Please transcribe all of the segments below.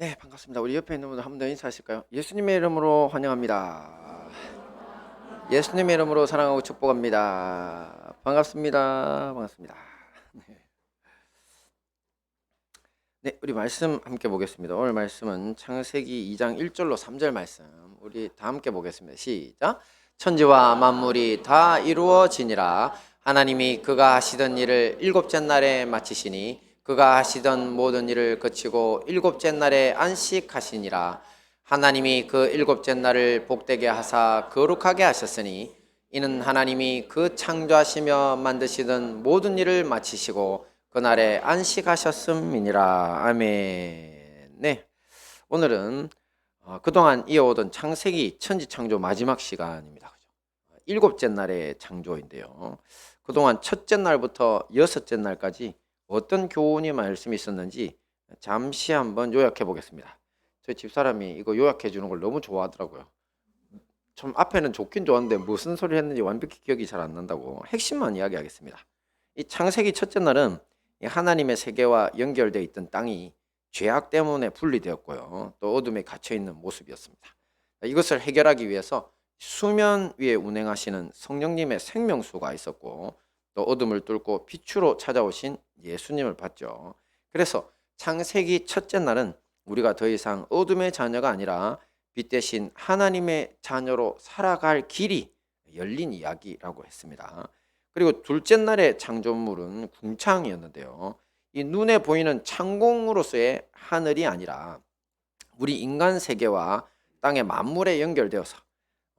네, 반갑습니다. 우리 옆에 있는 분들 한 번 더 인사하실까요? 예수님의 이름으로 환영합니다. 예수님의 이름으로 사랑하고 축복합니다. 반갑습니다. 반갑습니다. 네, 우리 말씀 함께 보겠습니다. 오늘 말씀은 창세기 2장 1절로 3절 말씀. 우리 다 함께 보겠습니다. 시작. 천지와 만물이 다 이루어지니라. 하나님이 그가 하시던 일을 일곱째 날에 마치시니 그가 하시던 모든 일을 그치고 일곱째 날에 안식하시니라. 하나님이 그 일곱째 날을 복되게 하사 거룩하게 하셨으니 이는 하나님이 그 창조하시며 만드시던 모든 일을 마치시고 그날에 안식하셨음이니라. 아멘. 네, 오늘은 그동안 이어오던 창세기 천지창조 마지막 시간입니다. 그죠? 일곱째 날의 창조인데요. 그동안 첫째 날부터 여섯째 날까지 어떤 교훈이 말씀이 있었는지 잠시 한번 요약해 보겠습니다. 저희 집사람이 이거 요약해 주는 걸 너무 좋아하더라고요. 좀 앞에는 좋긴 좋았는데 무슨 소리 했는지 완벽히 기억이 잘 안 난다고 핵심만 이야기하겠습니다. 이 창세기 첫째 날은 이 하나님의 세계와 연결되어 있던 땅이 죄악 때문에 분리되었고요. 또 어둠에 갇혀 있는 모습이었습니다. 이것을 해결하기 위해서 수면 위에 운행하시는 성령님의 생명수가 있었고 또 어둠을 뚫고 빛으로 찾아오신 예수님을 봤죠. 그래서 창세기 첫째 날은 우리가 더 이상 어둠의 자녀가 아니라 빛 대신 하나님의 자녀로 살아갈 길이 열린 이야기라고 했습니다. 그리고 둘째 날의 창조물은 궁창이었는데요. 이 눈에 보이는 창공으로서의 하늘이 아니라 우리 인간 세계와 땅의 만물에 연결되어서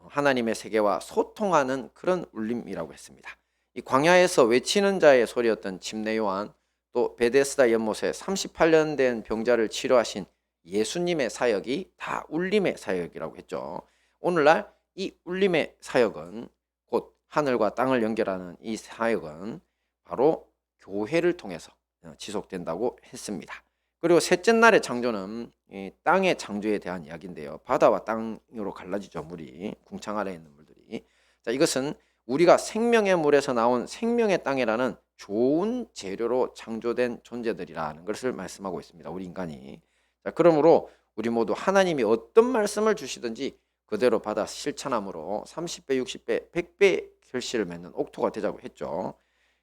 하나님의 세계와 소통하는 그런 울림이라고 했습니다. 이 광야에서 외치는 자의 소리였던 침례 요한, 또 베데스다 연못에 38년 된 병자를 치료하신 예수님의 사역이 다 울림의 사역이라고 했죠. 오늘날 이 울림의 사역은 곧 하늘과 땅을 연결하는 이 사역은 바로 교회를 통해서 지속된다고 했습니다. 그리고 셋째 날의 창조는 이 땅의 창조에 대한 이야기인데요. 바다와 땅으로 갈라지죠. 물이 궁창 아래에 있는 물들이. 자, 이것은 우리가 생명의 물에서 나온 생명의 땅이라는 좋은 재료로 창조된 존재들이라는 것을 말씀하고 있습니다. 우리 인간이. 자, 그러므로 우리 모두 하나님이 어떤 말씀을 주시든지 그대로 받아 실천함으로 30배, 60배, 100배 결실을 맺는 옥토가 되자고 했죠.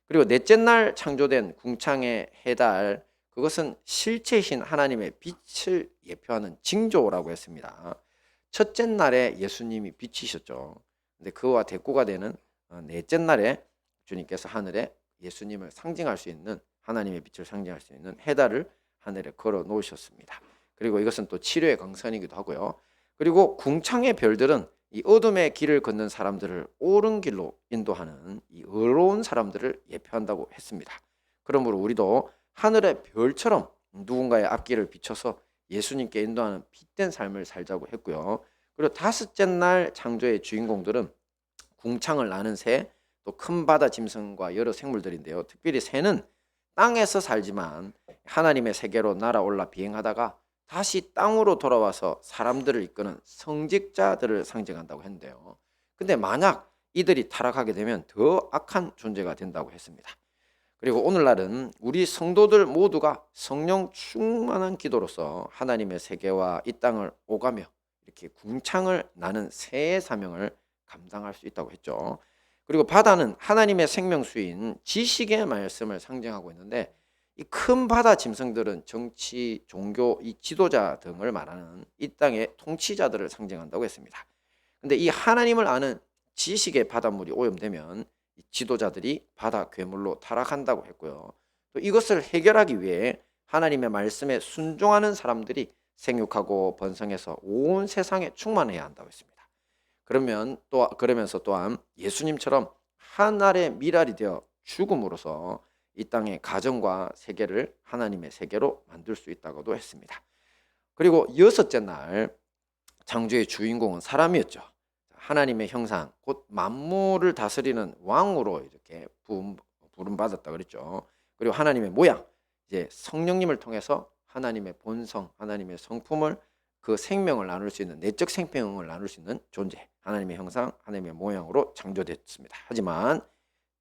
그리고 넷째 날 창조된 궁창의 해달, 그것은 실체이신 하나님의 빛을 예표하는 징조라고 했습니다. 첫째 날에 예수님이 빛이셨죠. 근데 그와 대꾸가 되는 넷째 날에 주님께서 하늘에 예수님을 상징할 수 있는 하나님의 빛을 상징할 수 있는 해달을 하늘에 걸어 놓으셨습니다. 그리고 이것은 또 치료의 강선이기도 하고요. 그리고 궁창의 별들은 이 어둠의 길을 걷는 사람들을 옳은 길로 인도하는 이 의로운 사람들을 예표한다고 했습니다. 그러므로 우리도 하늘의 별처럼 누군가의 앞길을 비춰서 예수님께 인도하는 빛된 삶을 살자고 했고요. 그리고 다섯째 날 창조의 주인공들은 궁창을 나는 새, 또 큰 바다 짐승과 여러 생물들인데요. 특별히 새는 땅에서 살지만 하나님의 세계로 날아올라 비행하다가 다시 땅으로 돌아와서 사람들을 이끄는 성직자들을 상징한다고 했는데요. 근데 만약 이들이 타락하게 되면 더 악한 존재가 된다고 했습니다. 그리고 오늘날은 우리 성도들 모두가 성령 충만한 기도로서 하나님의 세계와 이 땅을 오가며 이렇게 궁창을 나는 새의 사명을 감당할 수 있다고 했죠. 그리고 바다는 하나님의 생명수인 지식의 말씀을 상징하고 있는데 이 큰 바다 짐승들은 정치, 종교, 이 지도자 등을 말하는 이 땅의 통치자들을 상징한다고 했습니다. 근데 이 하나님을 아는 지식의 바닷물이 오염되면 이 지도자들이 바다 괴물로 타락한다고 했고요. 또 이것을 해결하기 위해 하나님의 말씀에 순종하는 사람들이 생육하고 번성해서 온 세상에 충만해야 한다고 했습니다. 그러면서 또한 예수님처럼 하늘의 미랄이 되어 죽음으로써 이 땅의 가정과 세계를 하나님의 세계로 만들 수 있다고도 했습니다. 그리고 여섯째 날 창조의 주인공은 사람이었죠. 하나님의 형상, 곧 만물을 다스리는 왕으로 이렇게 부름받았다 그랬죠. 그리고 하나님의 모양, 이제 성령님을 통해서 하나님의 본성, 하나님의 성품을 그 생명을 나눌 수 있는 내적 생명을 나눌 수 있는 존재, 하나님의 형상, 하나님의 모양으로 창조됐습니다. 하지만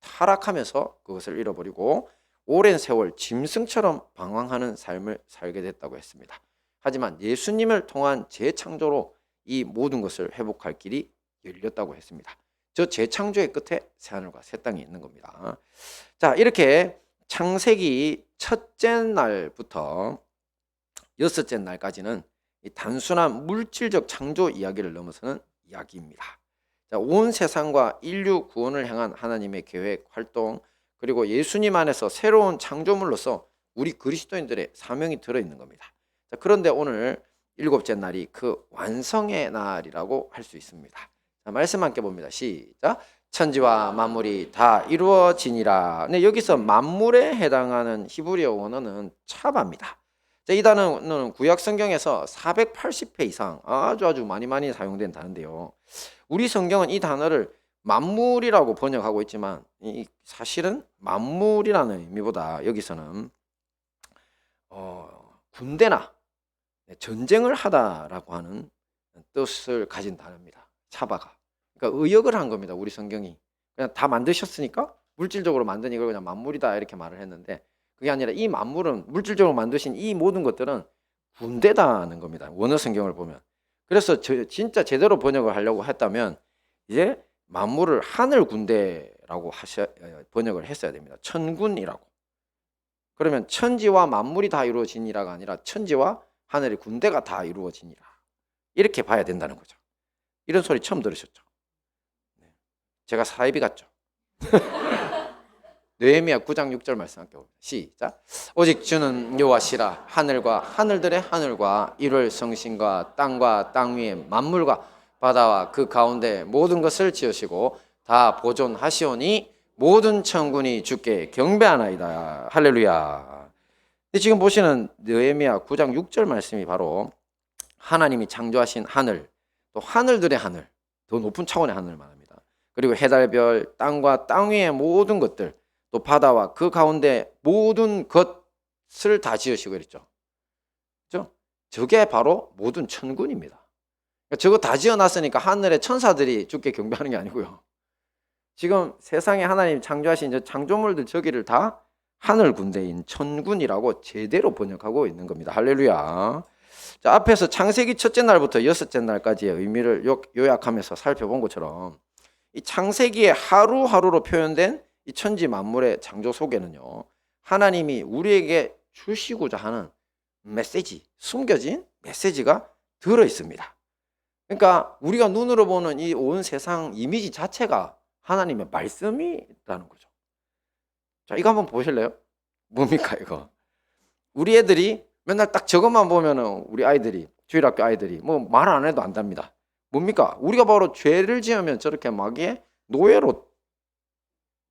타락하면서 그것을 잃어버리고 오랜 세월 짐승처럼 방황하는 삶을 살게 됐다고 했습니다. 하지만 예수님을 통한 재창조로 이 모든 것을 회복할 길이 열렸다고 했습니다. 저 재창조의 끝에 새하늘과 새 땅이 있는 겁니다. 자, 이렇게 창세기 첫째 날부터 여섯째 날까지는 이 단순한 물질적 창조 이야기를 넘어서는 이야기입니다. 자, 온 세상과 인류 구원을 향한 하나님의 계획, 활동, 그리고 예수님 안에서 새로운 창조물로서 우리 그리스도인들의 사명이 들어있는 겁니다. 자, 그런데 오늘 일곱째 날이 그 완성의 날이라고 할 수 있습니다. 자, 말씀 함께 봅니다. 시작. 천지와 만물이 다 이루어지니라. 네, 여기서 만물에 해당하는 히브리어 원어는 차바입니다. 자, 이 단어는 구약 성경에서 480회 이상 아주 많이 사용된 단어인데요. 우리 성경은 이 단어를 만물이라고 번역하고 있지만 사실은 만물이라는 의미보다 여기서는 군대나 전쟁을 하다라고 하는 뜻을 가진 단어입니다. 차바가. 그러니까 의역을 한 겁니다. 우리 성경이. 그냥 다 만드셨으니까 물질적으로 만든 이걸 그냥 만물이다 이렇게 말을 했는데 그게 아니라 이 만물은 물질적으로 만드신 이 모든 것들은 군대다는 겁니다. 원어 성경을 보면. 그래서 진짜 제대로 번역을 하려고 했다면 이제 만물을 하늘 군대라고 번역을 했어야 됩니다. 천군이라고. 그러면 천지와 만물이 다 이루어지니라가 아니라 천지와 하늘의 군대가 다 이루어지니라. 이렇게 봐야 된다는 거죠. 이런 소리 처음 들으셨죠? 제가 사이비 같죠? 느헤미야 9장 6절 말씀 함께 봅니다. 시작. 오직 주는 여호와시라. 하늘과 하늘들의 하늘과 이룰 성신과 땅 위의 만물과 바다와 그 가운데 모든 것을 지으시고 다 보존하시오니 모든 천군이 주께 경배하나이다. 할렐루야. 근데 지금 보시는 느헤미야 9장 6절 말씀이 바로 하나님이 창조하신 하늘, 또 하늘들의 하늘, 더 높은 차원의 하늘을 말합니다. 그리고 해달별, 땅과 땅 위의 모든 것들, 또 바다와 그 가운데 모든 것을 다 지으시고 그랬죠. 그렇죠? 저게 바로 모든 천군입니다. 그러니까 저거 다 지어놨으니까 하늘의 천사들이 주께 경배하는 게 아니고요. 지금 세상에 하나님 창조하신 저 창조물들 저기를 다 하늘 군대인 천군이라고 제대로 번역하고 있는 겁니다. 할렐루야. 자, 앞에서 창세기 첫째 날부터 여섯째 날까지의 의미를 요약하면서 살펴본 것처럼 이 창세기의 하루하루로 표현된 이 천지 만물의 창조 속에는요, 하나님이 우리에게 주시고자 하는 메시지, 숨겨진 메시지가 들어 있습니다. 그러니까 우리가 눈으로 보는 이 온 세상 이미지 자체가 하나님의 말씀이라는 거죠. 자, 이거 한번 보실래요? 뭡니까 이거? 우리 애들이 맨날 딱 저것만 보면은 우리 아이들이, 주일학교 아이들이 뭐 말 안 해도 안답니다. 뭡니까? 우리가 바로 죄를 지으면 저렇게 마귀의 노예로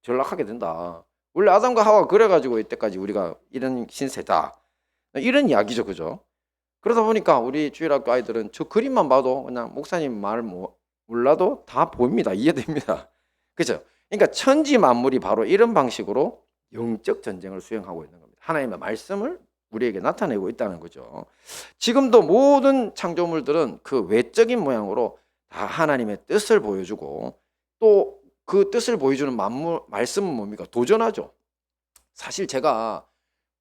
전락하게 된다. 원래 아담과 하와가 그래가지고 이때까지 우리가 이런 신세다. 이런 이야기죠, 그죠? 그러다 보니까 우리 주일학교 아이들은 저 그림만 봐도 그냥 목사님 말 몰라도 다 보입니다. 이해됩니다. 그죠? 그러니까 천지 만물이 바로 이런 방식으로 영적 전쟁을 수행하고 있는 겁니다. 하나님의 말씀을 우리에게 나타내고 있다는 거죠. 지금도 모든 창조물들은 그 외적인 모양으로 다 하나님의 뜻을 보여주고 또 그 뜻을 보여주는 말씀은 뭡니까? 도전하죠. 사실 제가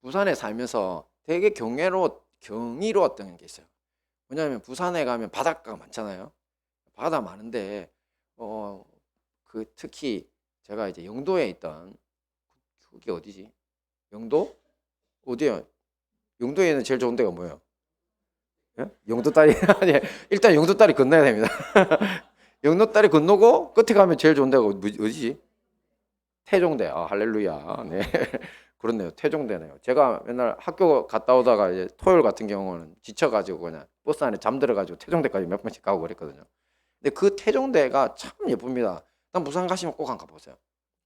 부산에 살면서 되게 경이로웠던 게 있어요. 왜냐하면 부산에 가면 바닷가가 많잖아요. 바다 많은데 특히 제가 이제 영도에 있던 그게 어디지? 영도? 어디요? 영도에는 제일 좋은 데가 뭐예요? 예? 영도다리 아니 일단 영도다리 건너야 됩니다. 영도다리 건너고 끝에 가면 제일 좋은 데가 어디지? 태종대. 아, 할렐루야. 네. 그렇네요. 태종대네요. 제가 맨날 학교 갔다 오다가 이제 토요일 같은 경우는 지쳐가지고 그냥 버스 안에 잠들어가지고 태종대까지 몇 번씩 가고 그랬거든요. 근데 그 태종대가 참 예쁩니다. 난 부산 가시면 꼭 한번 가보세요.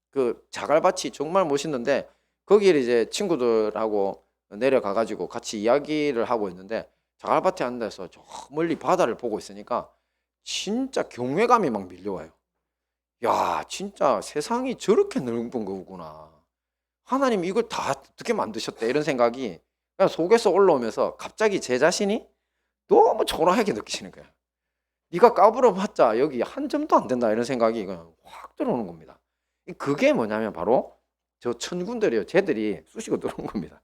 그 자갈밭이 정말 멋있는데 거기를 이제 친구들하고 내려가가지고 같이 이야기를 하고 있는데 자갈밭에 앉아서 저 멀리 바다를 보고 있으니까 진짜 경외감이 막 밀려와요. 야, 진짜 세상이 저렇게 넓은 거구나. 하나님 이걸 다 어떻게 만드셨대 이런 생각이 그냥 속에서 올라오면서 갑자기 제 자신이 너무 초라하게 느끼시는 거예요. 네가 까불어봤자 여기 한 점도 안 된다 이런 생각이 그냥 확 들어오는 겁니다. 그게 뭐냐면 바로 저 천군들이요. 쟤들이 쑤시고 들어온 겁니다.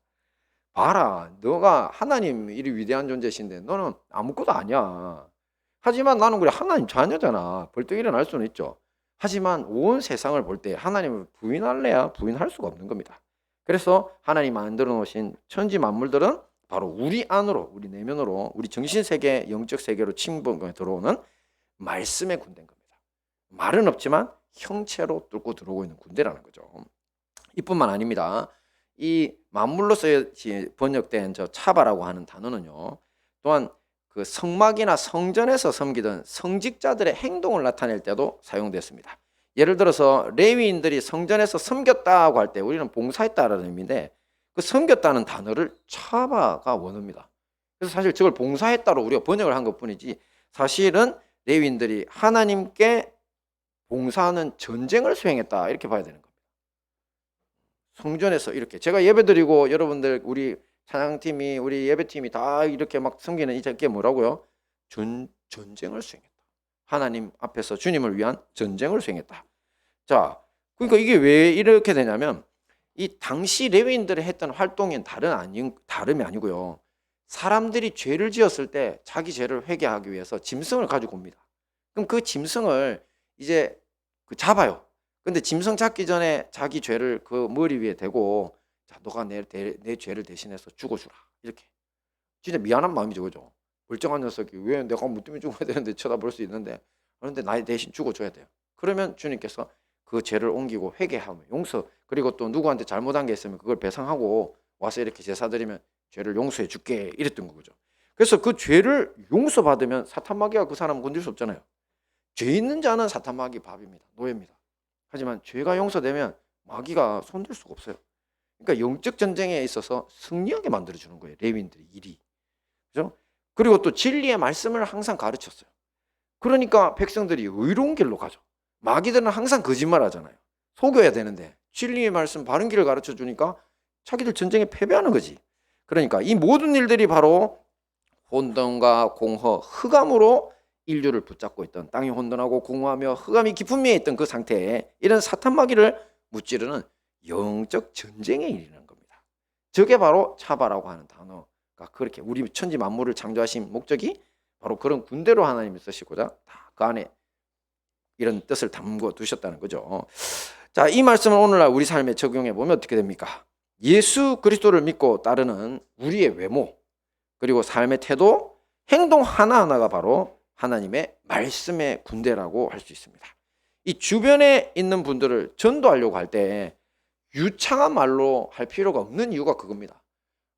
봐라, 너가 하나님 이리 위대한 존재신데 너는 아무것도 아니야. 하지만 나는 그래 하나님 자녀잖아. 벌떡 일어날 수는 있죠. 하지만 온 세상을 볼 때 하나님을 부인할래야 부인할 수가 없는 겁니다. 그래서 하나님 만들어 놓으신 천지 만물들은 바로 우리 안으로, 우리 내면으로, 우리 정신세계, 영적 세계로 침범에 들어오는 말씀의 군대인 겁니다. 말은 없지만 형체로 뚫고 들어오고 있는 군대라는 거죠. 이뿐만 아닙니다. 이 만물로서 번역된 저 차바라고 하는 단어는요, 또한 그 성막이나 성전에서 섬기던 성직자들의 행동을 나타낼 때도 사용됐습니다. 예를 들어서 레위인들이 성전에서 섬겼다고 할 때 우리는 봉사했다라는 의미인데, 그 섬겼다는 단어를 차바가 원어입니다. 그래서 사실 저걸 봉사했다로 우리가 번역을 한 것뿐이지, 사실은 레위인들이 하나님께 봉사하는 전쟁을 수행했다, 이렇게 봐야 되는 겁니다. 성전에서 이렇게 제가 예배드리고 여러분들 우리 찬양팀이 우리 예배팀이 다 이렇게 막 섬기는 이게 뭐라고요? 전쟁을 수행했다. 하나님 앞에서 주님을 위한 전쟁을 수행했다. 자, 그러니까 이게 왜 이렇게 되냐면 이 당시 레위인들이 했던 활동은 다름이 아니고요. 사람들이 죄를 지었을 때 자기 죄를 회개하기 위해서 짐승을 가지고 옵니다. 그럼 그 짐승을 이제 잡아요. 근데 짐승 잡기 전에 자기 죄를 그 머리 위에 대고, 자, 너가 내 죄를 대신해서 죽어주라, 이렇게. 진짜 미안한 마음이죠, 그죠? 멀쩡한 녀석이 왜 내가 뭐 때문에 죽어야 되는데 쳐다볼 수 있는데, 그런데 나 대신 죽어줘야 돼요. 그러면 주님께서 그 죄를 옮기고 회개하며 용서, 그리고 또 누구한테 잘못한 게 있으면 그걸 배상하고 와서 이렇게 제사 드리면 죄를 용서해 줄게, 이랬던 거죠. 그래서 그 죄를 용서받으면 사탄마귀가 그 사람 건들 수 없잖아요. 죄 있는 자는 사탄마귀 밥입니다, 노예입니다. 하지만 죄가 용서되면 마귀가 손댈 수가 없어요. 그러니까 영적 전쟁에 있어서 승리하게 만들어주는 거예요, 레위인들의 일이. 그죠? 그리고 또 진리의 말씀을 항상 가르쳤어요. 그러니까 백성들이 의로운 길로 가죠. 마귀들은 항상 거짓말 하잖아요. 속여야 되는데 진리의 말씀, 바른 길을 가르쳐 주니까 자기들 전쟁에 패배하는 거지. 그러니까 이 모든 일들이 바로 혼돈과 공허, 흑암으로 인류를 붙잡고 있던, 땅이 혼돈하고 공허하며 흑암이 깊은 미에 있던 그 상태에 이런 사탄 마귀를 무찌르는 영적 전쟁에 이르는 겁니다. 저게 바로 차바라고 하는 단어가, 그렇게 우리 천지 만물을 창조하신 목적이 바로 그런 군대로 하나님이 쓰시고자 다 그 안에 이런 뜻을 담고 두셨다는 거죠. 자, 이 말씀을 오늘날 우리 삶에 적용해 보면 어떻게 됩니까? 예수 그리스도를 믿고 따르는 우리의 외모, 그리고 삶의 태도, 행동 하나하나가 바로 하나님의 말씀의 군대라고 할 수 있습니다. 이 주변에 있는 분들을 전도하려고 할 때 유창한 말로 할 필요가 없는 이유가 그겁니다.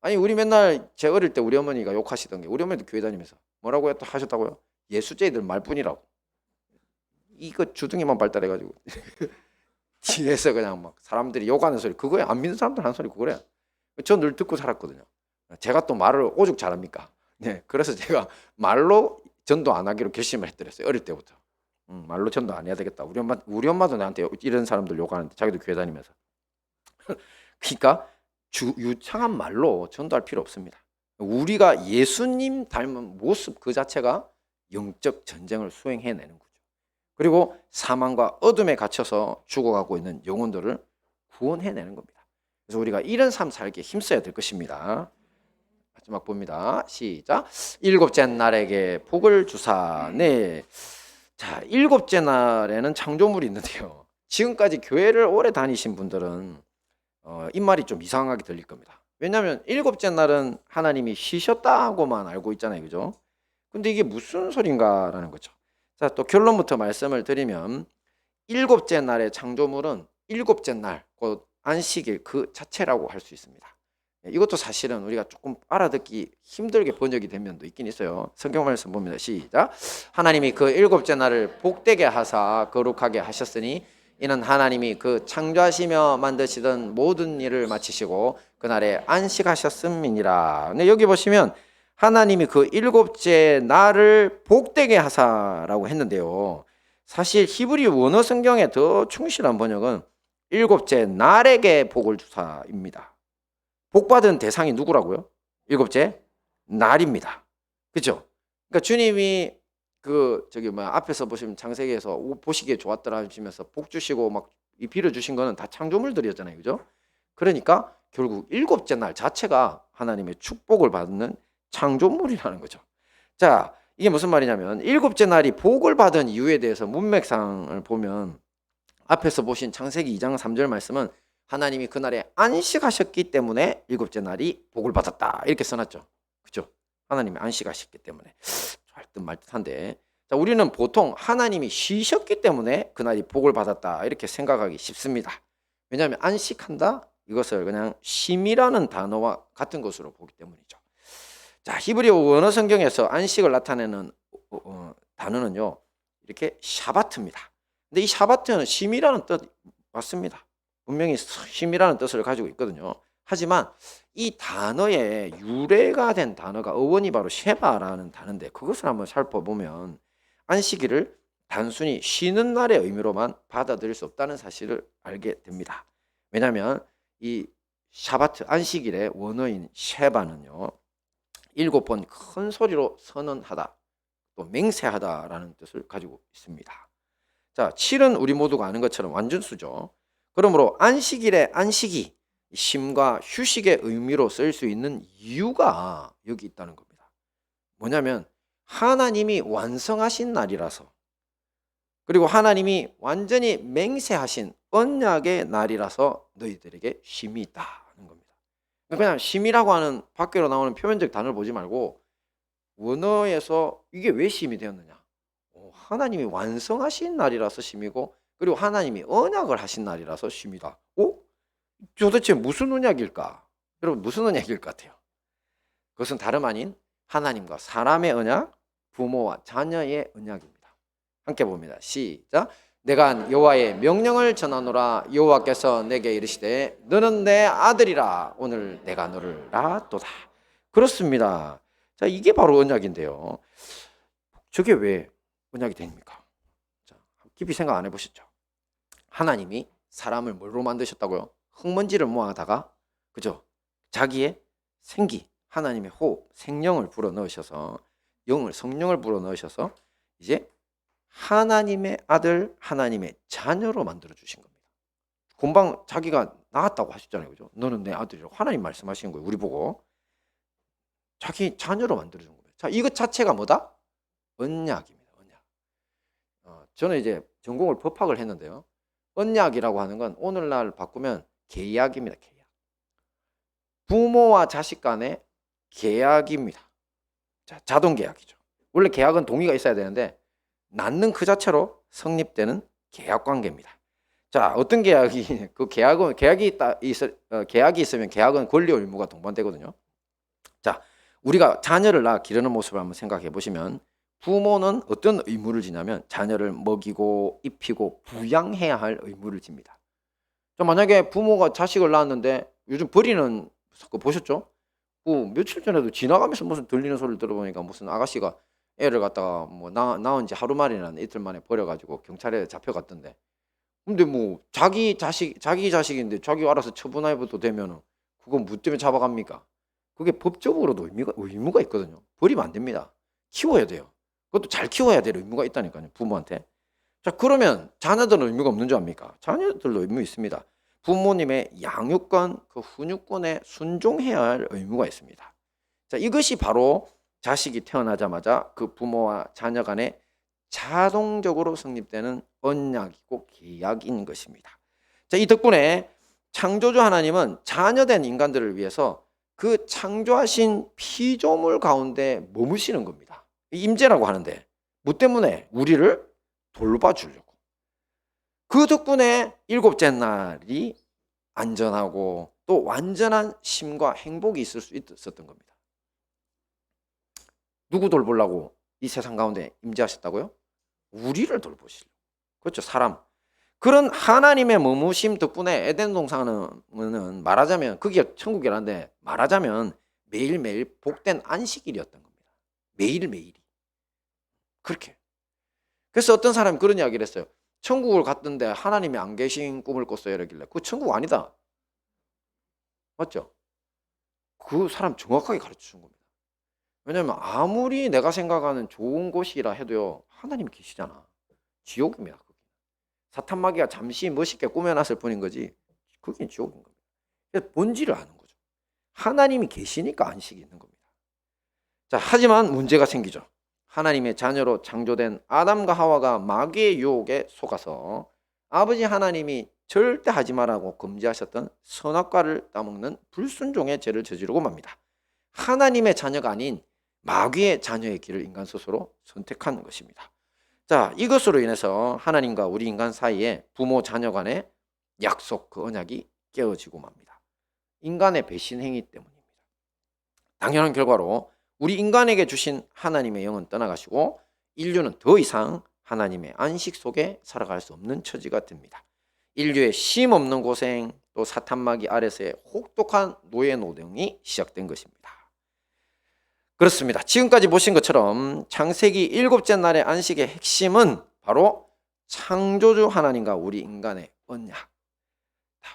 아니, 우리 맨날 제 어릴 때 우리 어머니가 욕하시던 게, 우리 어머니도 교회 다니면서 뭐라고 하셨다고요? 예수쟁이들 말뿐이라고. 이거 주둥이만 발달해가지고 뒤에서 그냥 막 사람들이 욕하는 소리, 그거에 안 믿는 사람들 하는 소리 그거래. 저 늘 듣고 살았거든요. 제가 또 말을 오죽 잘합니까? 네, 그래서 제가 말로 전도 안 하기로 결심을 했더랬어요, 어릴 때부터. 말로 전도 안 해야 되겠다. 우리 엄마도 나한테 이런 사람들 욕하는데 자기도 교회 다니면서. 그러니까 유창한 말로 전도할 필요 없습니다. 우리가 예수님 닮은 모습 그 자체가 영적 전쟁을 수행해내는 거죠. 그리고 사망과 어둠에 갇혀서 죽어가고 있는 영혼들을 구원해내는 겁니다. 그래서 우리가 이런 삶 살기에 힘써야 될 것입니다. 마지막 봅니다. 시작. 일곱째 날에게 복을 주사. 네. 자, 일곱째 날에는 창조물이 있는데요. 지금까지 교회를 오래 다니신 분들은 입말이 좀 이상하게 들릴 겁니다. 왜냐하면 일곱째 날은 하나님이 쉬셨다고만 알고 있잖아요, 그죠? 근데 이게 무슨 소린가라는 거죠. 자, 또 결론부터 말씀을 드리면 일곱째 날의 창조물은 일곱째 날, 곧 안식일 그 자체라고 할 수 있습니다. 이것도 사실은 우리가 조금 알아듣기 힘들게 번역이 된 면도 있긴 있어요. 성경 말씀 봅니다. 시작. 하나님이 그 일곱째 날을 복되게 하사 거룩하게 하셨으니 이는 하나님이 그 창조하시며 만드시던 모든 일을 마치시고 그날에 안식하셨음이니라. 네, 여기 보시면 하나님이 그 일곱째 날을 복되게 하사라고 했는데요. 사실 히브리 원어 성경에 더 충실한 번역은 일곱째 날에게 복을 주사입니다. 복받은 대상이 누구라고요? 일곱째 날입니다. 그렇죠? 그러니까 주님이 앞에서 보시면 창세기에서 보시기에 좋았더라 하시면서 복 주시고 막 빌어 주신 거는 다 창조물들이었잖아요. 그죠? 그러니까 결국 일곱째 날 자체가 하나님의 축복을 받는 창조물이라는 거죠. 자, 이게 무슨 말이냐면 일곱째 날이 복을 받은 이유에 대해서 문맥상을 보면 앞에서 보신 창세기 2장 3절 말씀은 하나님이 그날에 안식하셨기 때문에 일곱째 날이 복을 받았다 이렇게 써놨죠. 그죠? 하나님이 안식하셨기 때문에 할 듯 말 듯한데, 자, 우리는 보통 하나님이 쉬셨기 때문에 그날이 복을 받았다 이렇게 생각하기 쉽습니다. 왜냐하면 안식한다 이것을 그냥 쉼이라는 단어와 같은 것으로 보기 때문이죠. 자, 히브리어 원어 성경에서 안식을 나타내는 단어는요 이렇게 샤바트입니다. 근데 이 샤바트는 쉼이라는 뜻 맞습니다. 분명히 쉼이라는 뜻을 가지고 있거든요. 하지만 이 단어의 유래가 된 단어가 어원이 바로 쉐바라는 단어인데, 그것을 한번 살펴보면 안식일을 단순히 쉬는 날의 의미로만 받아들일 수 없다는 사실을 알게 됩니다. 왜냐하면 이 샤바트 안식일의 원어인 쉐바는요 7번 큰 소리로 선언하다 또 맹세하다라는 뜻을 가지고 있습니다. 자, 7은 우리 모두가 아는 것처럼 완전수죠. 그러므로 안식일의 안식이 쉼과 휴식의 의미로 쓸 수 있는 이유가 여기 있다는 겁니다. 뭐냐면 하나님이 완성하신 날이라서, 그리고 하나님이 완전히 맹세하신 언약의 날이라서 너희들에게 쉼이 있다는 겁니다. 그냥 쉼이라고 하는 밖으로 나오는 표면적 단어를 보지 말고 원어에서 이게 왜 쉼이 되었느냐, 하나님이 완성하신 날이라서 쉼이고, 그리고 하나님이 언약을 하신 날이라서 쉼이다. 도대체 무슨 언약일까? 여러분 무슨 언약일 것 같아요? 그것은 다름 아닌 하나님과 사람의 언약, 부모와 자녀의 언약입니다. 함께 봅니다. 시작. 내가 여호와의 명령을 전하노라. 여호와께서 내게 이르시되 너는 내 아들이라. 오늘 내가 너를 낳았도다. 그렇습니다. 자, 이게 바로 언약인데요. 저게 왜 언약이 됩니까? 자, 깊이 생각 안 해보셨죠? 하나님이 사람을 뭘로 만드셨다고요? 흙먼지를 모아다가, 그죠? 자기의 생기, 하나님의 호흡, 생명을 불어 넣으셔서, 성령을 불어 넣으셔서 이제 하나님의 아들, 하나님의 자녀로 만들어 주신 겁니다. 금방 자기가 낳았다고 하셨잖아요, 그죠? 너는 내 아들이라고 하나님 말씀하시는 거예요. 우리 보고 자기 자녀로 만들어 준 겁니다. 자, 이것 자체가 뭐다? 언약입니다. 언약. 저는 이제 전공을 법학을 했는데요. 언약이라고 하는 건 오늘날 바꾸면 계약입니다. 계약. 부모와 자식 간의 계약입니다. 자, 자동 계약이죠. 원래 계약은 동의가 있어야 되는데 낳는 그 자체로 성립되는 계약 관계입니다. 자, 어떤 계약이 그 계약은 계약이 있으면 계약은 권리 의무가 동반되거든요. 자, 우리가 자녀를 낳아 기르는 모습을 한번 생각해 보시면 부모는 어떤 의무를 지냐면 자녀를 먹이고 입히고 부양해야 할 의무를 집니다. 자, 만약에 부모가 자식을 낳았는데 요즘 버리는 거 보셨죠? 며칠 전에도 지나가면서 무슨 들리는 소리를 들어보니까 무슨 아가씨가 애를 갖다가 뭐 낳은 지 하루 만이나 이틀 만에 버려가지고 경찰에 잡혀갔던데. 근데 뭐 자기 자식인데 자기가 알아서 처분해도 되면은 그건 뭐 때문에 잡아갑니까? 그게 법적으로도 의무가 있거든요. 버리면 안 됩니다. 키워야 돼요. 그것도 잘 키워야 될 의무가 있다니까요, 부모한테. 자, 그러면 자녀들은 의무가 없는 줄 압니까? 자녀들도 의무 있습니다. 부모님의 양육권, 그 훈육권에 순종해야 할 의무가 있습니다. 자, 이것이 바로 자식이 태어나자마자 그 부모와 자녀 간에 자동적으로 성립되는 언약이고 계약인 것입니다. 자, 이 덕분에 창조주 하나님은 자녀된 인간들을 위해서 그 창조하신 피조물 가운데 머무시는 겁니다. 임재라고 하는데 뭐 때문에? 우리를 돌봐주려고. 그 덕분에 일곱째 날이 안전하고 또 완전한 쉼과 행복이 있을 수 있었던 겁니다. 누구 돌보려고 이 세상 가운데 임재하셨다고요? 우리를 돌보시려고. 그렇죠, 사람. 그런 하나님의 머무심 덕분에 에덴 동산은 말하자면 그게 천국이라는데 말하자면 매일매일 복된 안식일이었던 겁니다. 매일매일이. 그렇게. 그래서 어떤 사람이 그런 이야기를 했어요. 천국을 갔던데 하나님이 안 계신 꿈을 꿨어요 이러길래 그 천국 아니다. 맞죠? 그 사람 정확하게 가르쳐 준 겁니다. 왜냐하면 아무리 내가 생각하는 좋은 곳이라 해도요 하나님이 계시잖아. 지옥입니다. 사탄 마귀가 잠시 멋있게 꾸며놨을 뿐인 거지 그게 지옥인 겁니다. 그래서 본질을 아는 거죠. 하나님이 계시니까 안식이 있는 겁니다. 자, 하지만 문제가 생기죠. 하나님의 자녀로 창조된 아담과 하와가 마귀의 유혹에 속아서 아버지 하나님이 절대 하지 말라고 금지하셨던 선악과를 따먹는 불순종의 죄를 저지르고 맙니다. 하나님의 자녀가 아닌 마귀의 자녀의 길을 인간 스스로 선택한 것입니다. 자, 이것으로 인해서 하나님과 우리 인간 사이에 부모 자녀 간의 약속, 그 언약이 깨어지고 맙니다. 인간의 배신 행위 때문입니다. 당연한 결과로 우리 인간에게 주신 하나님의 영은 떠나가시고 인류는 더 이상 하나님의 안식 속에 살아갈 수 없는 처지가 됩니다. 인류의 쉼 없는 고생, 또 사탄마귀 아래서의 혹독한 노예 노동이 시작된 것입니다. 그렇습니다. 지금까지 보신 것처럼 창세기 7째 날의 안식의 핵심은 바로 창조주 하나님과 우리 인간의 언약,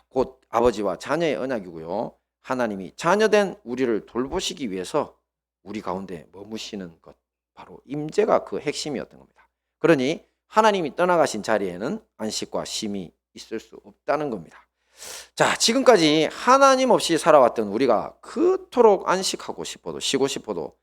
곧 아버지와 자녀의 언약이고요. 하나님이 자녀된 우리를 돌보시기 위해서 우리 가운데 머무시는 것, 바로 임재가 그 핵심이었던 겁니다. 그러니 하나님이 떠나가신 자리에는 안식과 쉼이 있을 수 없다는 겁니다. 자, 지금까지 하나님 없이 살아왔던 우리가 그토록 안식하고 싶어도 쉬고 싶어도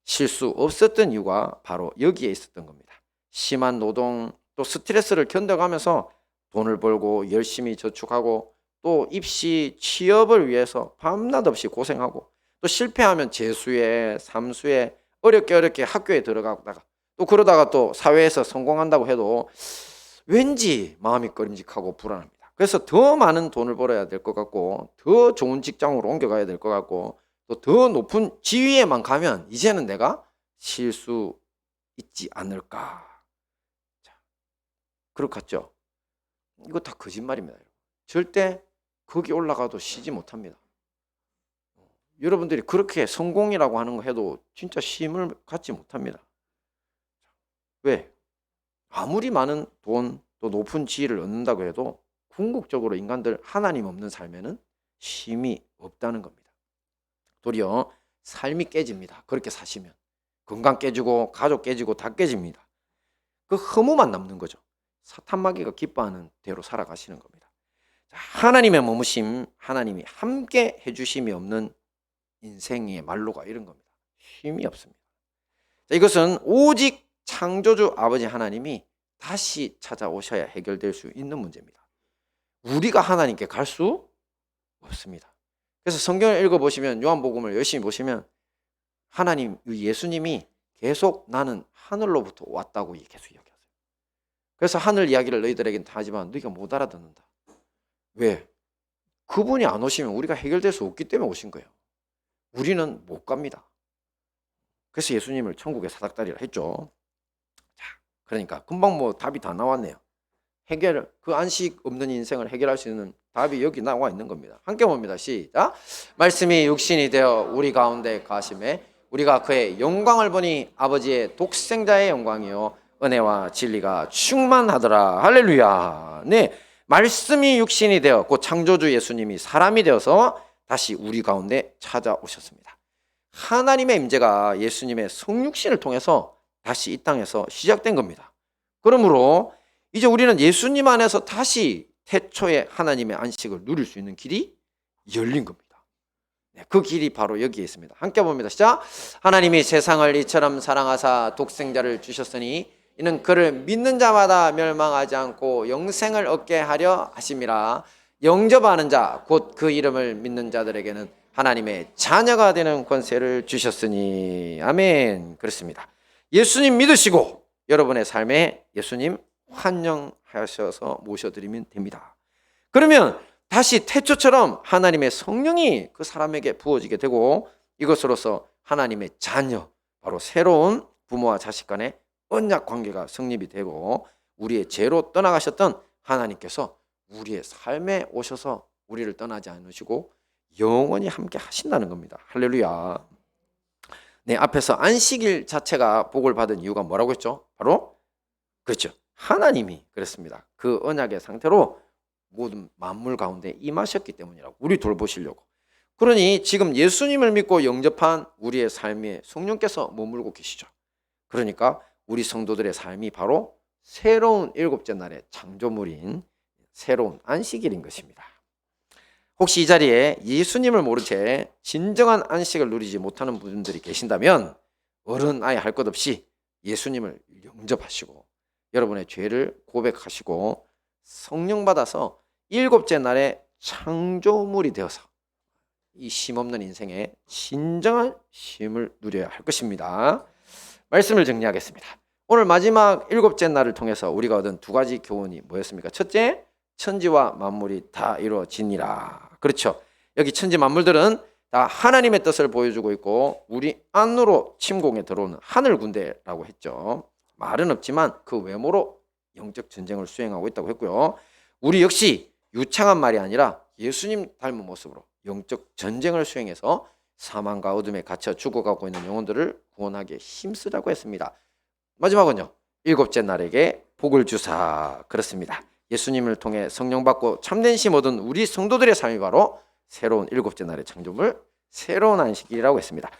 쉴 수 없었던 이유가 바로 여기에 있었던 겁니다. 심한 노동, 또 스트레스를 견뎌가면서 돈을 벌고 열심히 저축하고 또 입시, 취업을 위해서 밤낮 없이 고생하고 또 실패하면 재수에, 삼수에 어렵게 학교에 들어가다가 또 그러다가 또 사회에서 성공한다고 해도 왠지 마음이 꺼림직하고 불안합니다. 그래서 더 많은 돈을 벌어야 될 것 같고 더 좋은 직장으로 옮겨가야 될 것 같고 또 더 높은 지위에만 가면 이제는 내가 쉴 수 있지 않을까. 자, 그렇겠죠? 이거 다 거짓말입니다. 절대 거기 올라가도 쉬지 못합니다. 여러분들이 그렇게 성공이라고 하는 거 해도 진짜 쉼을 갖지 못합니다. 왜? 아무리 많은 돈, 또 높은 지위를 얻는다고 해도 궁극적으로 인간들 하나님 없는 삶에는 쉼이 없다는 겁니다. 도리어 삶이 깨집니다. 그렇게 사시면 건강 깨지고 가족 깨지고 다 깨집니다. 그 허무만 남는 거죠. 사탄마귀가 기뻐하는 대로 살아가시는 겁니다. 하나님의 머무심, 하나님이 함께 해주심이 없는 인생의 말로가 이런 겁니다. 쉼이 없습니다. 자, 이것은 오직 창조주 아버지 하나님이 다시 찾아오셔야 해결될 수 있는 문제입니다. 우리가 하나님께 갈 수 없습니다. 그래서 성경을 읽어보시면 요한복음을 열심히 보시면 하나님, 예수님이 계속 나는 하늘로부터 왔다고 계속 이야기하세요. 그래서 하늘 이야기를 너희들에게는 다 하지만 너희가 못 알아듣는다. 왜? 그분이 안 오시면 우리가 해결될 수 없기 때문에 오신 거예요. 우리는 못 갑니다. 그래서 예수님을 천국에 사닥다리라 했죠. 자, 그러니까 금방 답이 다 나왔네요. 그 안식 없는 인생을 해결할 수 있는 답이 여기 나와 있는 겁니다. 함께 봅니다. 시작. 말씀이 육신이 되어 우리 가운데 가심에 우리가 그의 영광을 보니 아버지의 독생자의 영광이요 은혜와 진리가 충만하더라. 할렐루야. 네, 말씀이 육신이 되어 곧 창조주 예수님이 사람이 되어서 다시 우리 가운데 찾아오셨습니다. 하나님의 임재가 예수님의 성육신을 통해서 다시 이 땅에서 시작된 겁니다. 그러므로 이제 우리는 예수님 안에서 다시 태초의 하나님의 안식을 누릴 수 있는 길이 열린 겁니다. 네, 그 길이 바로 여기에 있습니다. 함께 봅니다. 시작. 하나님이 세상을 이처럼 사랑하사 독생자를 주셨으니 이는 그를 믿는 자마다 멸망하지 않고 영생을 얻게 하려 하심이라. 영접하는 자, 곧 그 이름을 믿는 자들에게는 하나님의 자녀가 되는 권세를 주셨으니. 아멘. 그렇습니다. 예수님 믿으시고 여러분의 삶에 예수님 환영하셔서 모셔드리면 됩니다. 그러면 다시 태초처럼 하나님의 성령이 그 사람에게 부어지게 되고 이것으로서 하나님의 자녀, 바로 새로운 부모와 자식 간의 언약 관계가 성립이 되고 우리의 죄로 떠나가셨던 하나님께서 우리의 삶에 오셔서 우리를 떠나지 않으시고 영원히 함께 하신다는 겁니다. 할렐루야. 네, 앞에서 안식일 자체가 복을 받은 이유가 뭐라고 했죠? 바로 그렇죠. 하나님이 그랬습니다. 그 언약의 상태로 모든 만물 가운데 임하셨기 때문이라고. 우리 돌보시려고. 그러니 지금 예수님을 믿고 영접한 우리의 삶에 성령께서 머물고 계시죠. 그러니까 우리 성도들의 삶이 바로 새로운 7째 날의 창조물인 새로운 안식일인 것입니다. 혹시 이 자리에 예수님을 모른 채 진정한 안식을 누리지 못하는 분들이 계신다면 어른 아이 할 것 없이 예수님을 영접하시고 여러분의 죄를 고백하시고 성령 받아서 일곱째 날에 창조물이 되어서 이 쉼없는 인생에 진정한 쉼을 누려야 할 것입니다. 말씀을 정리하겠습니다. 오늘 마지막 일곱째 날을 통해서 우리가 얻은 두 가지 교훈이 뭐였습니까? 첫째, 천지와 만물이 다 이루어지니라. 그렇죠. 여기 천지 만물들은 다 하나님의 뜻을 보여주고 있고 우리 안으로 침공에 들어오는 하늘 군대라고 했죠. 말은 없지만 그 외모로 영적 전쟁을 수행하고 있다고 했고요. 우리 역시 유창한 말이 아니라 예수님 닮은 모습으로 영적 전쟁을 수행해서 사망과 어둠에 갇혀 죽어가고 있는 영혼들을 구원하기에 힘쓰자고 했습니다. 마지막은요, 일곱째 날에게 복을 주사. 그렇습니다. 예수님을 통해 성령 받고 참된 쉼 얻은 우리 성도들의 삶이 바로 새로운 일곱째 날의 창조물, 새로운 안식이라고 했습니다.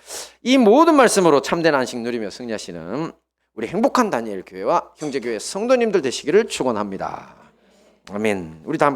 이 모든 말씀으로 참된 안식 누리며 승리하시는 우리 행복한 다니엘 교회와 형제교회 성도님들 되시기를 축원합니다. 아멘. 우리 다음